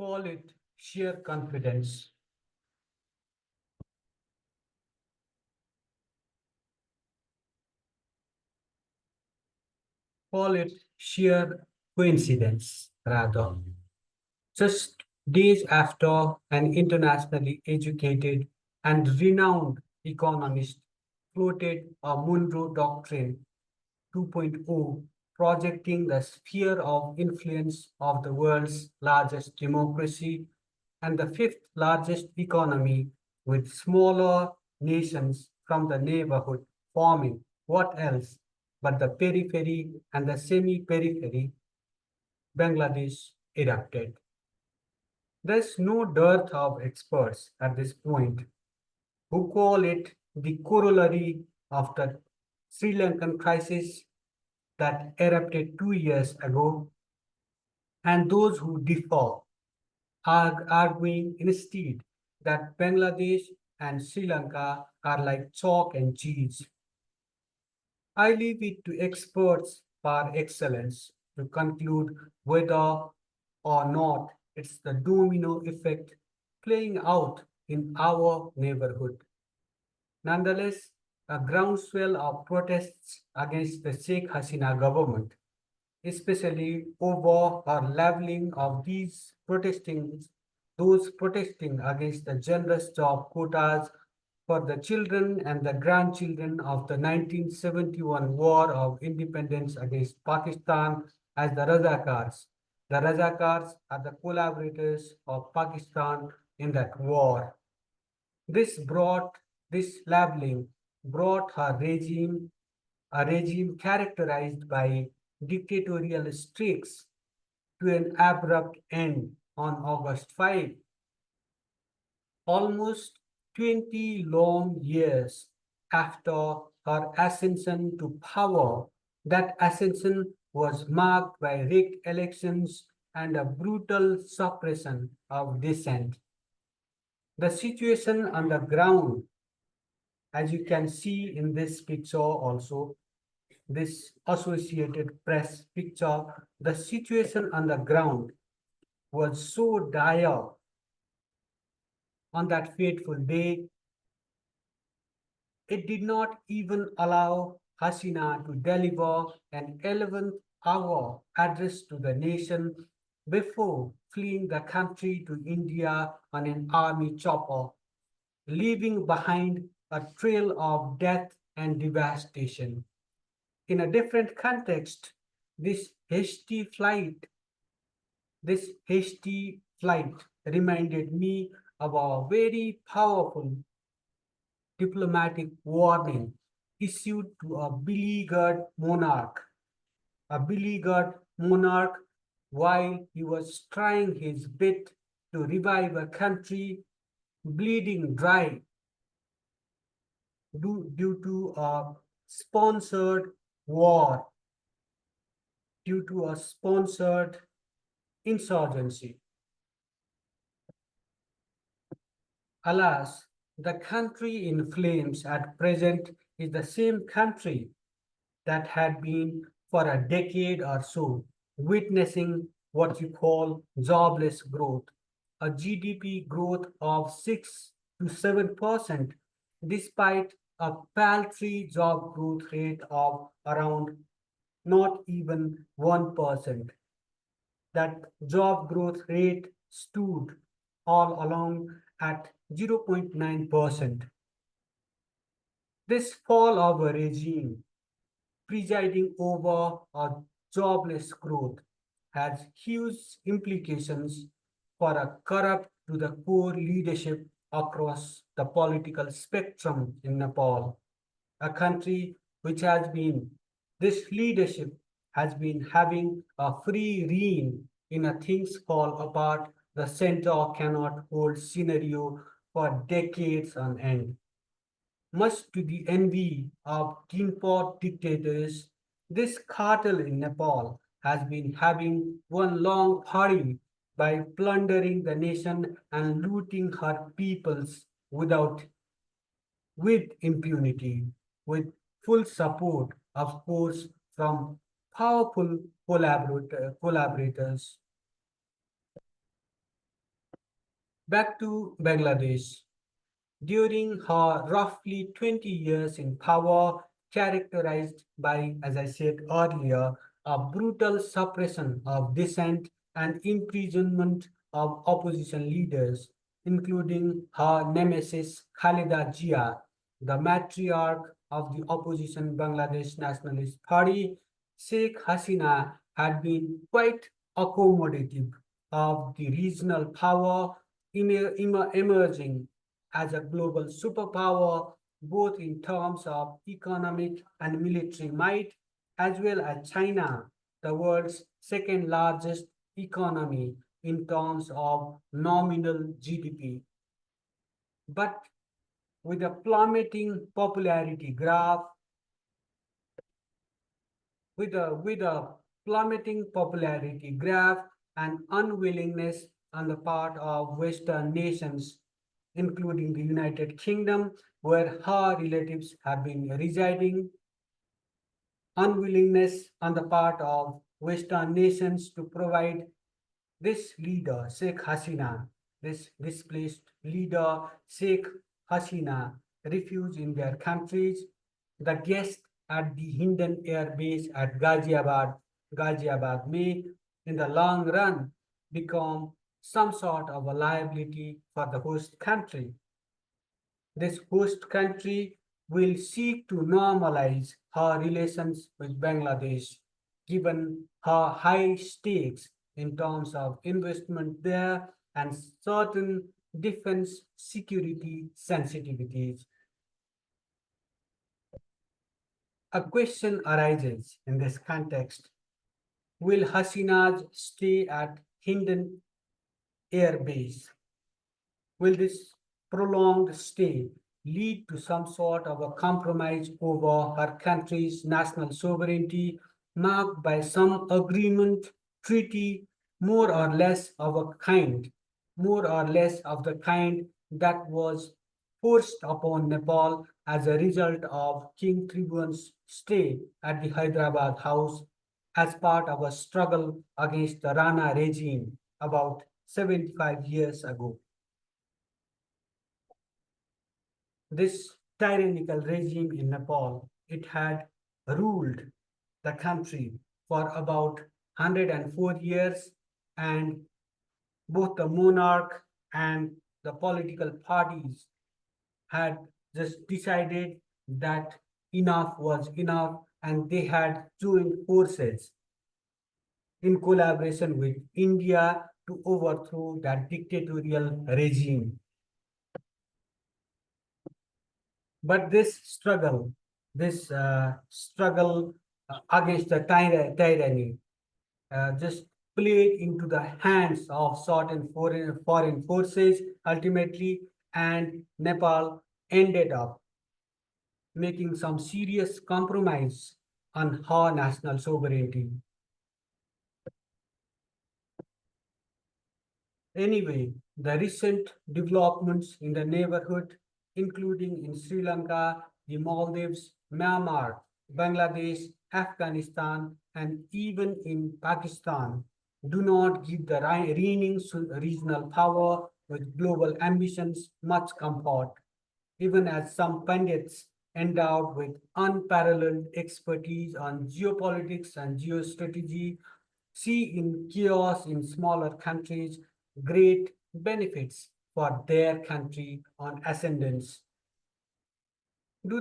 Call it sheer confidence. Call it sheer coincidence, rather. Just days after an internationally educated and renowned economist floated a Monroe Doctrine 2.0, projecting the sphere of influence of the world's largest democracy and the fifth largest economy, with smaller nations from the neighborhood forming what else but the periphery and the semi-periphery. Bangladesh erupted. There's no dearth of experts at this point who call it the corollary of the Sri Lankan crisis that erupted 2 years ago, and those who differ are arguing instead that Bangladesh and Sri Lanka are like chalk and cheese. I leave it to experts par excellence to conclude whether or not it's the domino effect playing out in our neighborhood. Nonetheless, a groundswell of protests against the Sheikh Hasina government, especially over her leveling of those protesting against the generous job quotas for the children and the grandchildren of the 1971 War of Independence against Pakistan as the Razakars. The Razakars are the collaborators of Pakistan in that war. This brought this labeling brought her regime a regime characterized by dictatorial streaks to an abrupt end on August 5. Almost 20 long years after her ascension to power, that ascension was marked by rigged elections and a brutal suppression of dissent. The situation on the ground, as you can see in this picture also, this Associated Press picture, the situation on the ground was so dire on that fateful day, it did not even allow Hasina to deliver an 11th hour address to the nation before fleeing the country to India on an army chopper, leaving behind a trail of death and devastation. In a different context, this hasty flight reminded me of a very powerful diplomatic warning issued to a beleaguered monarch. A beleaguered monarch, while he was trying his bit to revive a country bleeding dry due to a sponsored war, due to a sponsored insurgency. Alas, the country in flames at present is the same country that had been for a decade or so witnessing what you call jobless growth, a GDP growth of 6 to 7%, despite a paltry job growth rate of around not even 1%. That job growth rate stood all along at 0.9%. This fall of a regime presiding over a jobless growth has huge implications for a corrupt to the core leadership across the political spectrum in Nepal, a country which has been, this leadership has been having a free rein in a things fall apart, the center cannot hold scenario for decades on end. Much to the envy of tin pot dictators, this cartel in Nepal has been having one long party by plundering the nation and looting her peoples with impunity, with full support, of course, from powerful collaborators. Back to Bangladesh. During her roughly 20 years in power, characterized by, as I said earlier, a brutal suppression of dissent and imprisonment of opposition leaders, including her nemesis Khaleda Zia, the matriarch of the opposition Bangladesh Nationalist Party. Sheikh Hasina had been quite accommodative of the regional power emerging as a global superpower, both in terms of economic and military might, as well as China, the world's second largest economy in terms of nominal GDP. But with a plummeting popularity graph, with a plummeting popularity graph and unwillingness on the part of Western nations, including the United Kingdom, where her relatives have been residing, unwillingness on the part of Western nations to provide this leader, Sheikh Hasina, this displaced leader, Sheikh Hasina, refuge in their countries. The guest at the Hindan Air Base at Ghaziabad may, in the long run, become some sort of a liability for the host country. This host country will seek to normalize her relations with Bangladesh, given her high stakes in terms of investment there and certain defense security sensitivities. A question arises in this context. Will Hasina's stay at Hindan Air Base, will this prolonged stay lead to some sort of a compromise over her country's national sovereignty, marked by some agreement, treaty, more or less of the kind that was forced upon Nepal as a result of King Tribhuvan's stay at the Hyderabad house as part of a struggle against the Rana regime about 75 years ago. This tyrannical regime in Nepal, it had ruled the country for about 104 years, and both the monarch and the political parties had just decided that enough was enough, and they had joined forces in collaboration with India to overthrow that dictatorial regime. But this struggle against the tyranny just played into the hands of certain foreign forces ultimately, and Nepal ended up making some serious compromise on her national sovereignty. Anyway, the recent developments in the neighborhood, including in Sri Lanka, the Maldives, Myanmar, Bangladesh, Afghanistan, and even in Pakistan, do not give the reigning regional power with global ambitions much comfort, even as some pundits endowed with unparalleled expertise on geopolitics and geostrategy see in chaos in smaller countries great benefits for their country on ascendance. Do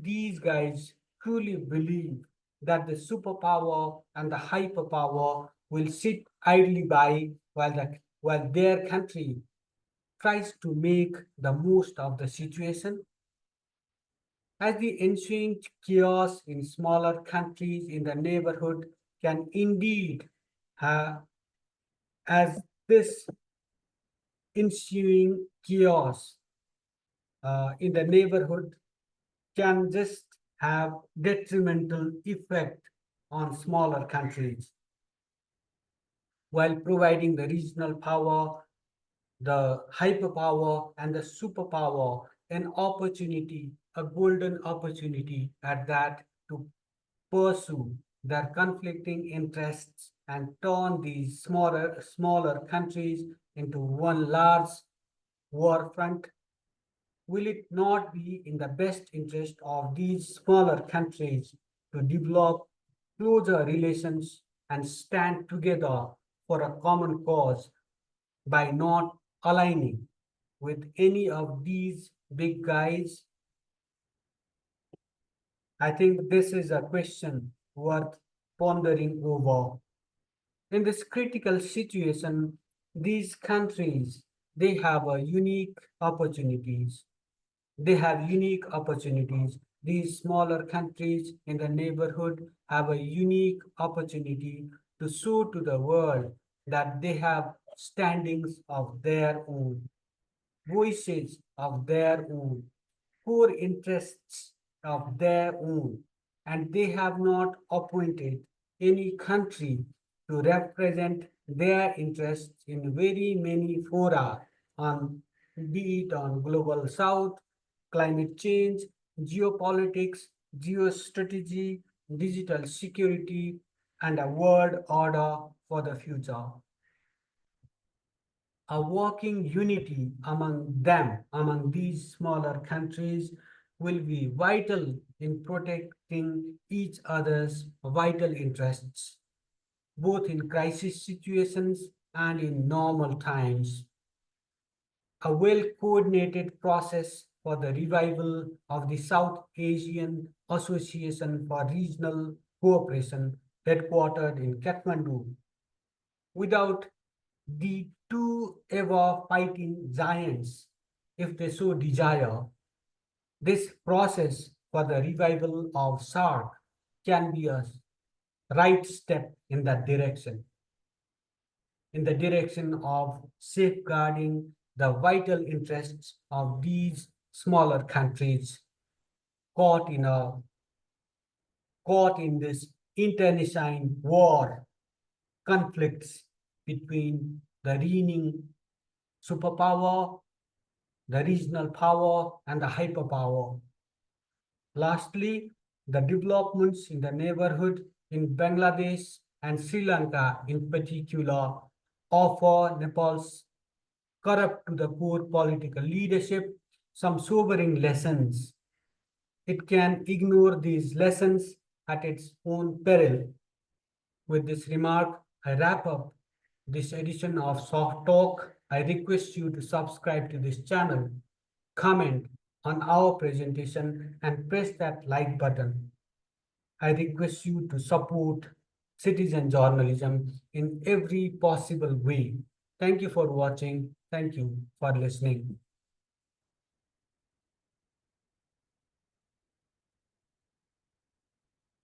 these guys truly believe that the superpower and the hyperpower will sit idly by while their country tries to make the most of the situation? As the ensuing chaos in smaller countries in the neighborhood can indeed have, as this ensuing chaos in the neighborhood can just have detrimental effect on smaller countries while providing the regional power, the hyperpower, and the superpower an opportunity, a golden opportunity at that, to pursue their conflicting interests and turn these smaller countries into one large war front? Will it not be in the best interest of these smaller countries to develop closer relations and stand together for a common cause by not aligning with any of these big guys? I think this is a question worth pondering over. In this critical situation, these countries, they have a unique opportunities. They have unique opportunities. These smaller countries in the neighborhood have a unique opportunity to show to the world that they have standings of their own, voices of their own, core interests of their own, and they have not appointed any country to represent their interests in very many fora on be it on global south, climate change, geopolitics, geostrategy, digital security, and a world order for the future. A working unity among them, among these smaller countries, will be vital in protecting each other's vital interests, both in crisis situations and in normal times. A well-coordinated process for the revival of the South Asian Association for Regional Cooperation, headquartered in Kathmandu, without the two ever fighting giants, if they so desire. This process for the revival of SARC can be a right step in the direction of safeguarding the vital interests of these smaller countries caught in a caught in this internecine war conflicts between the reigning superpower, the regional power, and the hyperpower. Lastly, the developments in the neighborhood in Bangladesh and Sri Lanka in particular offer Nepal's corrupt to the core political leadership some sobering lessons. It can ignore these lessons at its own peril. With this remark, I wrap up this edition of Soft Talk. I request you to subscribe to this channel, comment on our presentation, and press that like button. I request you to support citizen journalism in every possible way. Thank you for watching. Thank you for listening.